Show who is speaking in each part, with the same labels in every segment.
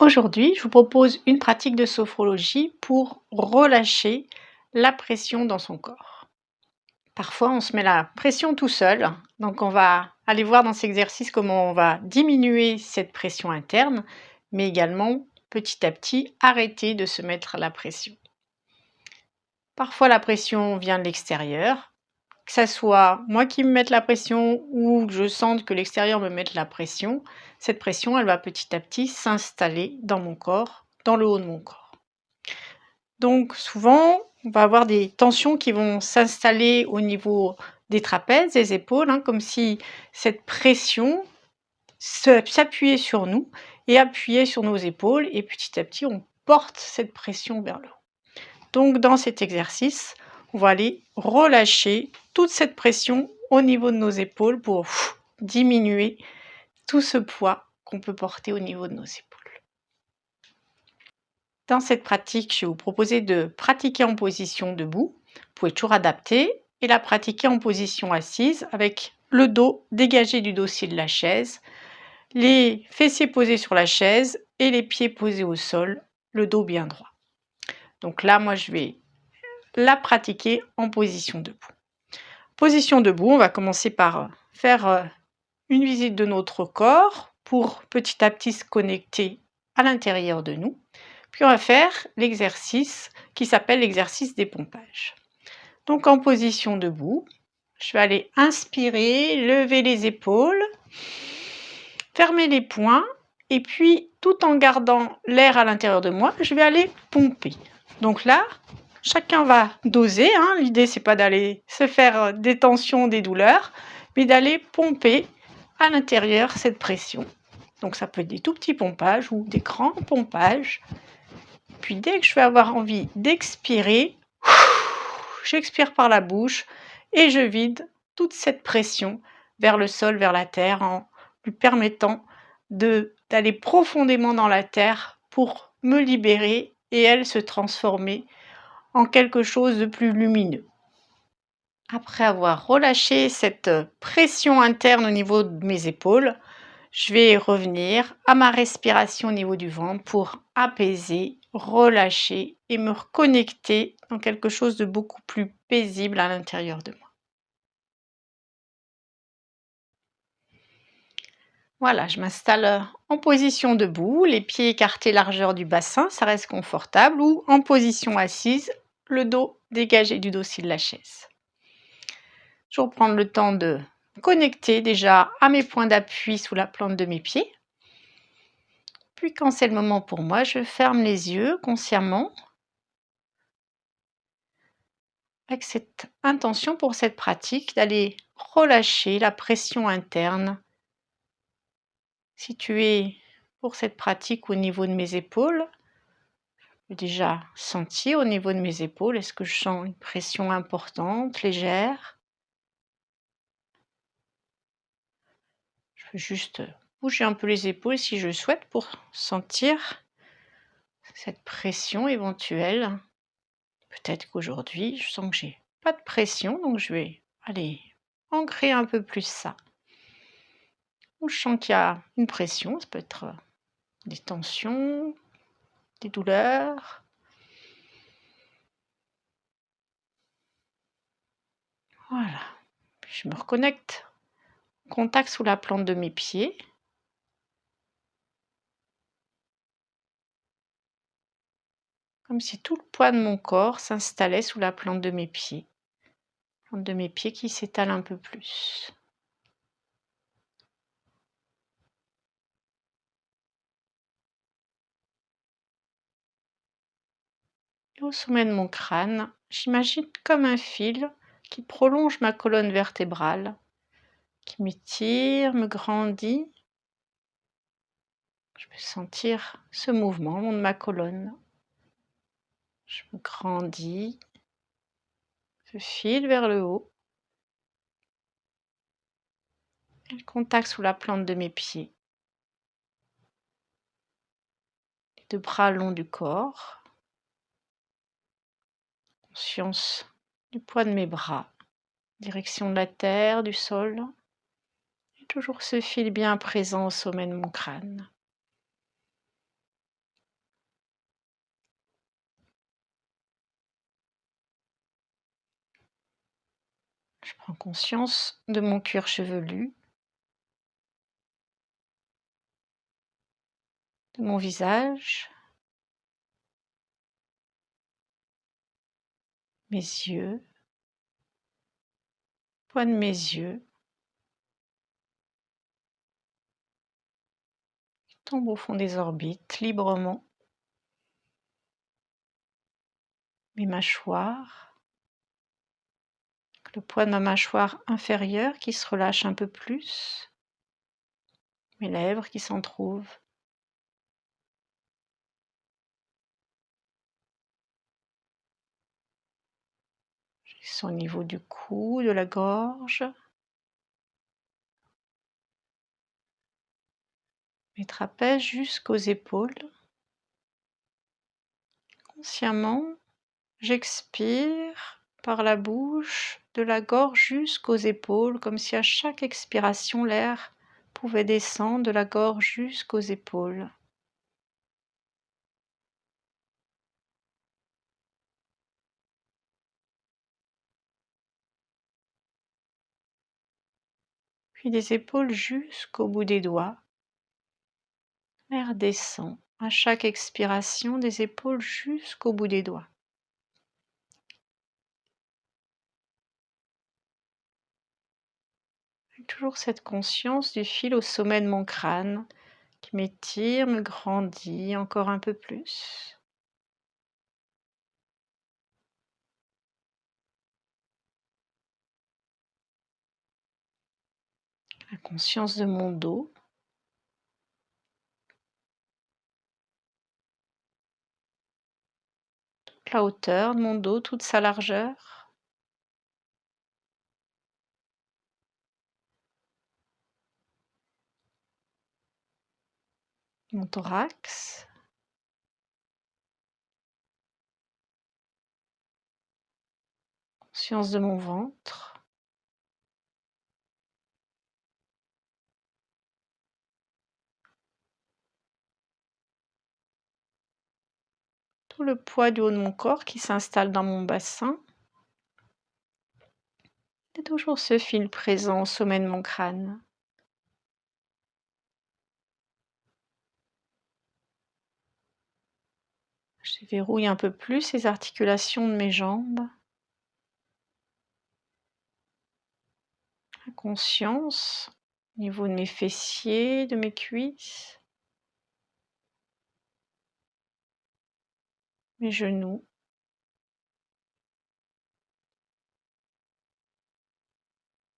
Speaker 1: Aujourd'hui, je vous propose une pratique de sophrologie pour relâcher la pression dans son corps. Parfois, on se met la pression tout seul, donc on va aller voir dans cet exercice comment on va diminuer cette pression interne, mais également petit à petit arrêter de se mettre la pression. Parfois, la pression vient de l'extérieur, que ça soit moi qui me mette la pression ou que je sente que l'extérieur me mette la pression. Cette pression, elle va petit à petit s'installer dans mon corps, dans le haut de mon corps. Donc souvent, on va avoir des tensions qui vont s'installer au niveau des trapèzes, des épaules, comme si cette pression s'appuyait sur nous et appuyait sur nos épaules, et petit à petit, on porte cette pression vers le haut. Donc dans cet exercice, on va aller relâcher toute cette pression au niveau de nos épaules pour diminuer tout ce poids qu'on peut porter au niveau de nos épaules. Dans cette pratique, je vais vous proposer de pratiquer en position debout. Vous pouvez toujours adapter et la pratiquer en position assise avec le dos dégagé du dossier de la chaise, les fessiers posés sur la chaise et les pieds posés au sol, le dos bien droit. Donc là, moi, je vais la pratiquer en position debout. Position debout, on va commencer par faire une visite de notre corps pour petit à petit se connecter à l'intérieur de nous. Puis on va faire l'exercice qui s'appelle l'exercice des pompages. Donc en position debout, je vais aller inspirer, lever les épaules, fermer les poings et puis tout en gardant l'air à l'intérieur de moi, je vais aller pomper. Donc là, chacun va doser, l'idée c'est pas d'aller se faire des tensions, des douleurs, mais d'aller pomper à l'intérieur cette pression. Donc ça peut être des tout petits pompages ou des grands pompages. Puis dès que je vais avoir envie d'expirer, j'expire par la bouche et je vide toute cette pression vers le sol, vers la terre, en lui permettant d'aller profondément dans la terre pour me libérer et elle se transformer en quelque chose de plus lumineux. Après avoir relâché cette pression interne au niveau de mes épaules, je vais revenir à ma respiration au niveau du ventre pour apaiser, relâcher et me reconnecter dans quelque chose de beaucoup plus paisible à l'intérieur de moi. Voilà, je m'installe en position debout, les pieds écartés largeur du bassin, ça reste confortable, ou en position assise, le dos dégagé du dossier de la chaise. Je vais prendre le temps de connecter déjà à mes points d'appui sous la plante de mes pieds. Puis quand c'est le moment pour moi, je ferme les yeux consciemment avec cette intention pour cette pratique d'aller relâcher la pression interne située pour cette pratique au niveau de mes épaules. Je peux déjà sentir au niveau de mes épaules, est-ce que je sens une pression importante, légère? Je peux juste bouger un peu les épaules si je le souhaite pour sentir cette pression éventuelle. Peut-être qu'aujourd'hui, je sens que j'ai pas de pression, donc je vais aller ancrer un peu plus ça. Ou je sens qu'il y a une pression, ça peut être des tensions, des douleurs. Voilà. Puis je me reconnecte au contact sous la plante de mes pieds. Comme si tout le poids de mon corps s'installait sous la plante de mes pieds. Plante de mes pieds qui s'étale un peu plus. Et au sommet de mon crâne, j'imagine comme un fil qui prolonge ma colonne vertébrale, qui m'étire, me grandit. Je peux sentir ce mouvement le long de ma colonne. Je me grandis, je file vers le haut. Et le contact sous la plante de mes pieds. Les deux bras le long du corps. Conscience du poids de mes bras. Direction de la terre, du sol. Et toujours ce fil bien présent au sommet de mon crâne. Je prends conscience de mon cuir chevelu, de mon visage, mes yeux, le coin de mes yeux, qui tombe au fond des orbites librement, mes mâchoires, le poids de ma mâchoire inférieure qui se relâche un peu plus, mes lèvres qui s'entrouvent, qui sont au niveau du cou, de la gorge, mes trapèzes jusqu'aux épaules. Consciemment, j'expire par la bouche, de la gorge jusqu'aux épaules, comme si à chaque expiration, l'air pouvait descendre de la gorge jusqu'aux épaules. Puis des épaules jusqu'au bout des doigts. L'air descend à chaque expiration des épaules jusqu'au bout des doigts. Avec toujours cette conscience du fil au sommet de mon crâne qui m'étire, me grandit encore un peu plus. La conscience de mon dos, toute la hauteur de mon dos, toute sa largeur. Mon thorax, conscience de mon ventre, tout le poids du haut de mon corps qui s'installe dans mon bassin. Et toujours ce fil présent au sommet de mon crâne. Je déverrouille un peu plus les articulations de mes jambes. La conscience au niveau de mes fessiers, de mes cuisses, mes genoux,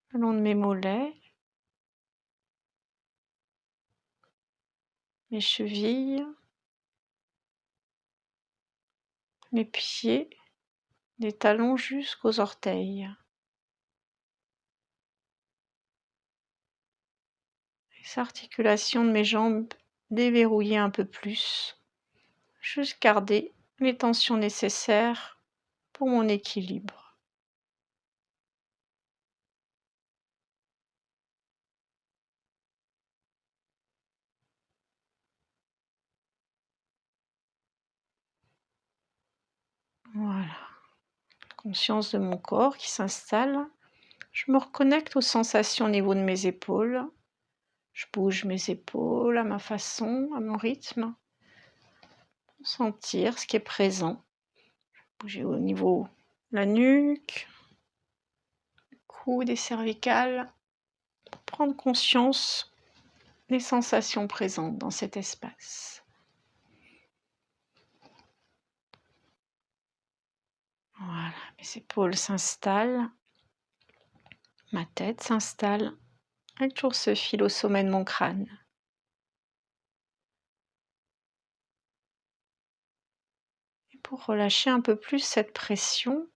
Speaker 1: le long de mes mollets, mes chevilles, mes pieds, des talons jusqu'aux orteils. Les articulations de mes jambes déverrouillées un peu plus. Juste garder les tensions nécessaires pour mon équilibre. Voilà. Conscience de mon corps qui s'installe. Je me reconnecte aux sensations au niveau de mes épaules. Je bouge mes épaules à ma façon, à mon rythme. Pour sentir ce qui est présent. Bouger au niveau de la nuque, du cou, des cervicales. Pour prendre conscience des sensations présentes dans cet espace. Voilà, mes épaules s'installent. Ma tête s'installe. Avec toujours ce fil au sommet de mon crâne. Et pour relâcher un peu plus cette pression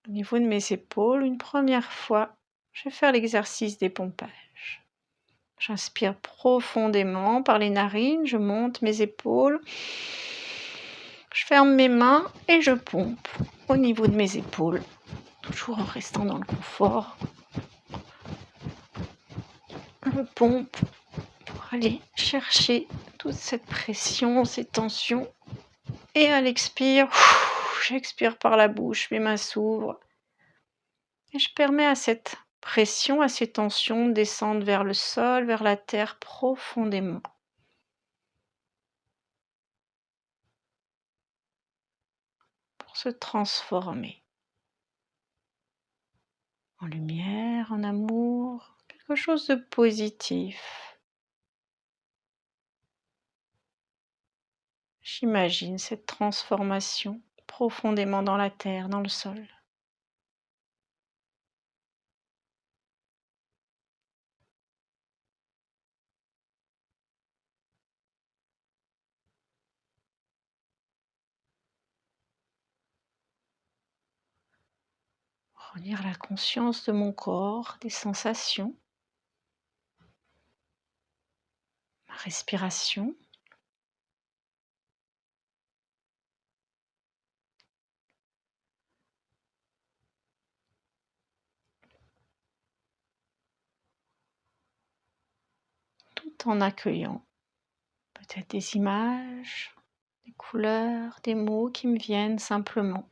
Speaker 1: au niveau de mes épaules, une première fois, je vais faire l'exercice des pompages. J'inspire profondément par les narines, je monte mes épaules, je ferme mes mains et je pompe au niveau de mes épaules, toujours en restant dans le confort. Je pompe pour aller chercher toute cette pression, ces tensions. Et à l'expire, j'expire par la bouche, mes mains s'ouvrent. Et je permets à cette pression, à ces tensions de descendre vers le sol, vers la terre profondément. Pour se transformer en lumière, en amour, quelque chose de positif. J'imagine cette transformation profondément dans la terre, dans le sol. Revenir la conscience de mon corps, des sensations, ma respiration. Tout en accueillant peut-être des images, des couleurs, des mots qui me viennent simplement.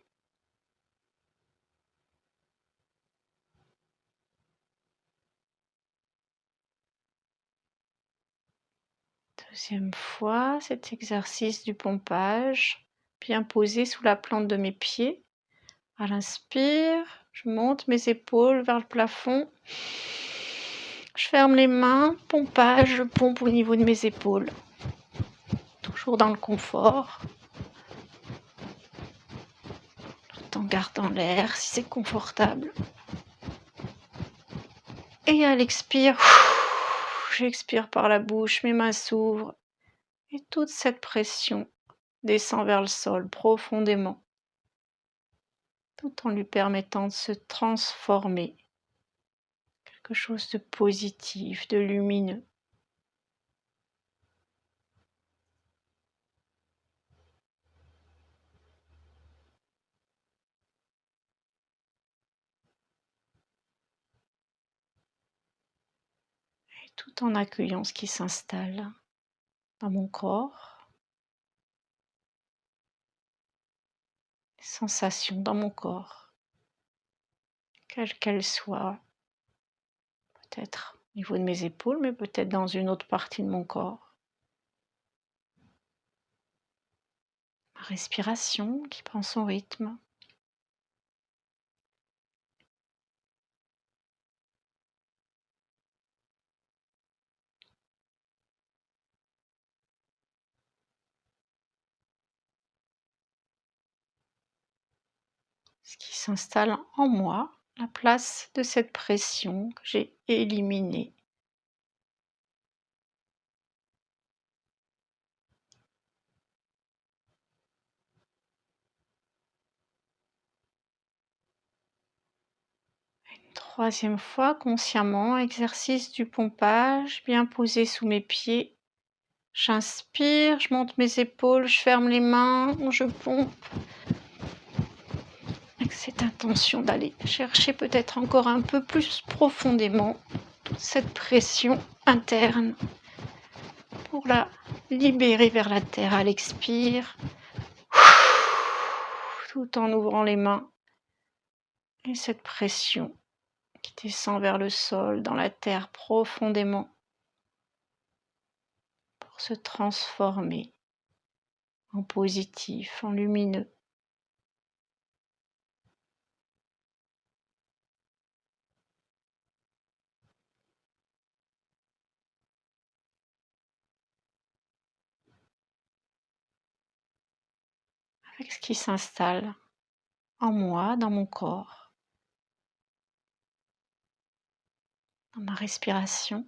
Speaker 1: Deuxième fois, cet exercice du pompage, bien posé sous la plante de mes pieds. À l'inspire, je monte mes épaules vers le plafond. Je ferme les mains, pompage, je pompe au niveau de mes épaules. Toujours dans le confort, tout en gardant l'air si c'est confortable. Et à l'expire, j'expire par la bouche, mes mains s'ouvrent et toute cette pression descend vers le sol profondément, tout en lui permettant de se transformer, quelque chose de positif, de lumineux. Et tout en accueillant ce qui s'installe dans mon corps, les sensations dans mon corps, quelles qu'elles soient, peut-être au niveau de mes épaules, mais peut-être dans une autre partie de mon corps. Ma respiration qui prend son rythme. Ce qui s'installe en moi, la place de cette pression que j'ai éliminée. Une troisième fois, consciemment, exercice du pompage, bien posé sous mes pieds. J'inspire, je monte mes épaules, je ferme les mains, je pompe. Avec cette intention d'aller chercher peut-être encore un peu plus profondément toute cette pression interne pour la libérer vers la terre à l'expire, tout en ouvrant les mains. Et cette pression qui descend vers le sol, dans la terre profondément, pour se transformer en positif, en lumineux. Avec ce qui s'installe en moi, dans mon corps, dans ma respiration.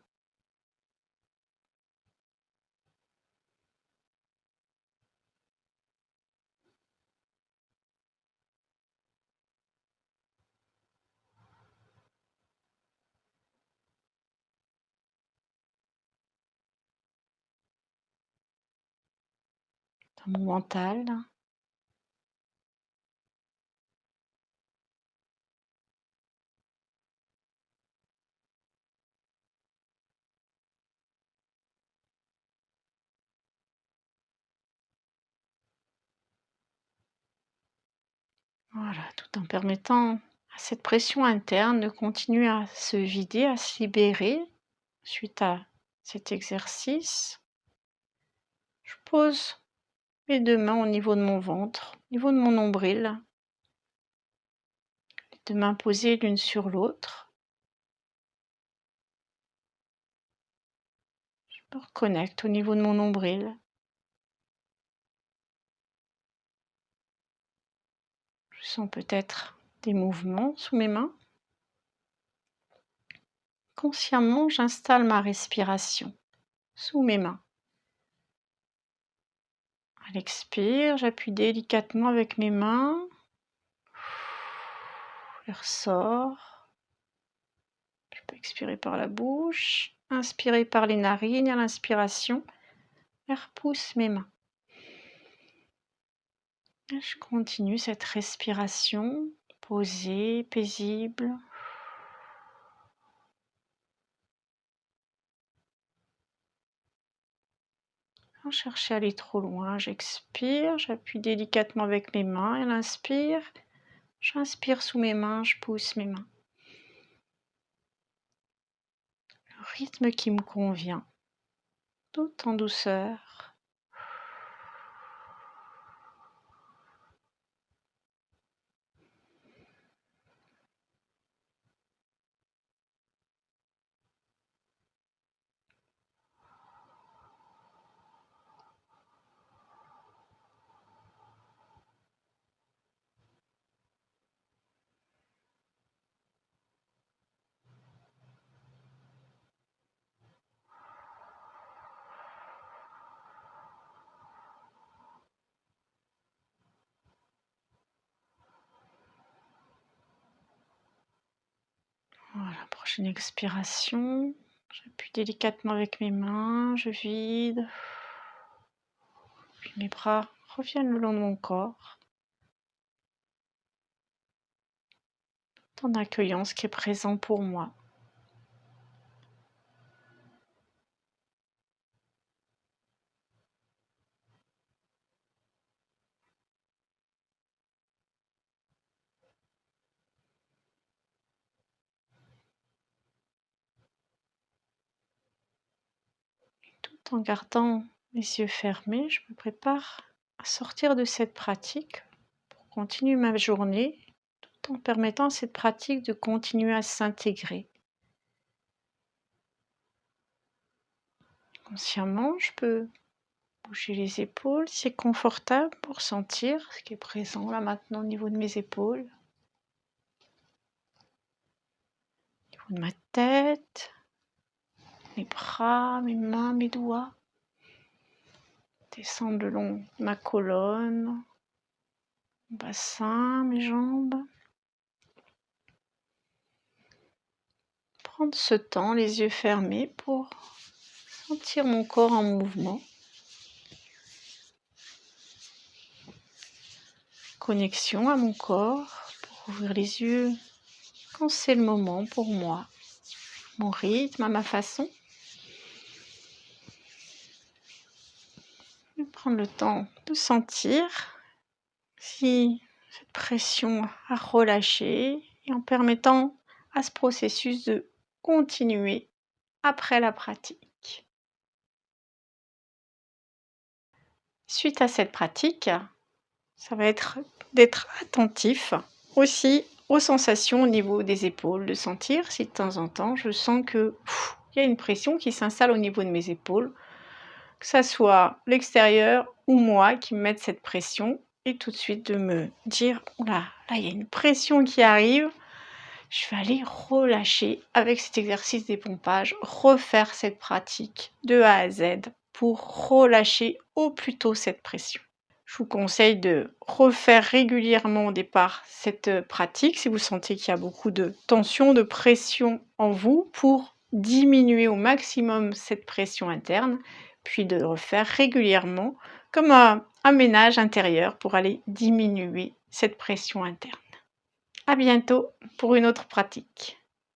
Speaker 1: Dans mon mental. Voilà, tout en permettant à cette pression interne de continuer à se vider, à se libérer suite à cet exercice. Je pose mes 2 mains au niveau de mon ventre, au niveau de mon nombril. Les 2 mains posées l'une sur l'autre. Je me reconnecte au niveau de mon nombril. Je sens peut-être des mouvements sous mes mains. Consciemment, j'installe ma respiration sous mes mains. À l'expire, j'appuie délicatement avec mes mains. L'air sort. Je peux expirer par la bouche, inspirer par les narines à l'inspiration. L'air pousse mes mains. Et je continue cette respiration posée, paisible. Sans chercher à aller trop loin, j'expire, j'appuie délicatement avec mes mains et l'inspire. J'inspire sous mes mains, je pousse mes mains. Le rythme qui me convient, tout en douceur. Voilà, prochaine expiration. J'appuie délicatement avec mes mains, je vide. Puis mes bras reviennent le long de mon corps, tout en accueillant ce qui est présent pour moi. Tout en gardant les yeux fermés, je me prépare à sortir de cette pratique pour continuer ma journée, tout en permettant à cette pratique de continuer à s'intégrer. Consciemment, je peux bouger les épaules, si c'est confortable pour sentir ce qui est présent là maintenant au niveau de mes épaules, au niveau de ma tête, mes bras, mes mains, mes doigts. Descendre le long de ma colonne, mon bassin, mes jambes. Prendre ce temps, les yeux fermés, pour sentir mon corps en mouvement. Connexion à mon corps pour ouvrir les yeux quand c'est le moment pour moi. Mon rythme, à ma façon. Et prendre le temps de sentir si cette pression a relâché et en permettant à ce processus de continuer après la pratique. Suite à cette pratique, ça va être d'être attentif aussi aux sensations au niveau des épaules, de sentir si de temps en temps je sens que il y a une pression qui s'installe au niveau de mes épaules, que ça soit l'extérieur ou moi qui me mette cette pression, et tout de suite de me dire oula, là il y a une pression qui arrive, je vais aller relâcher avec cet exercice des pompages, refaire cette pratique de A à Z pour relâcher au plus tôt cette pression. Je vous conseille de refaire régulièrement au départ cette pratique si vous sentez qu'il y a beaucoup de tension, de pression en vous, pour diminuer au maximum cette pression interne, puis de refaire régulièrement comme un ménage intérieur pour aller diminuer cette pression interne. À bientôt pour une autre pratique.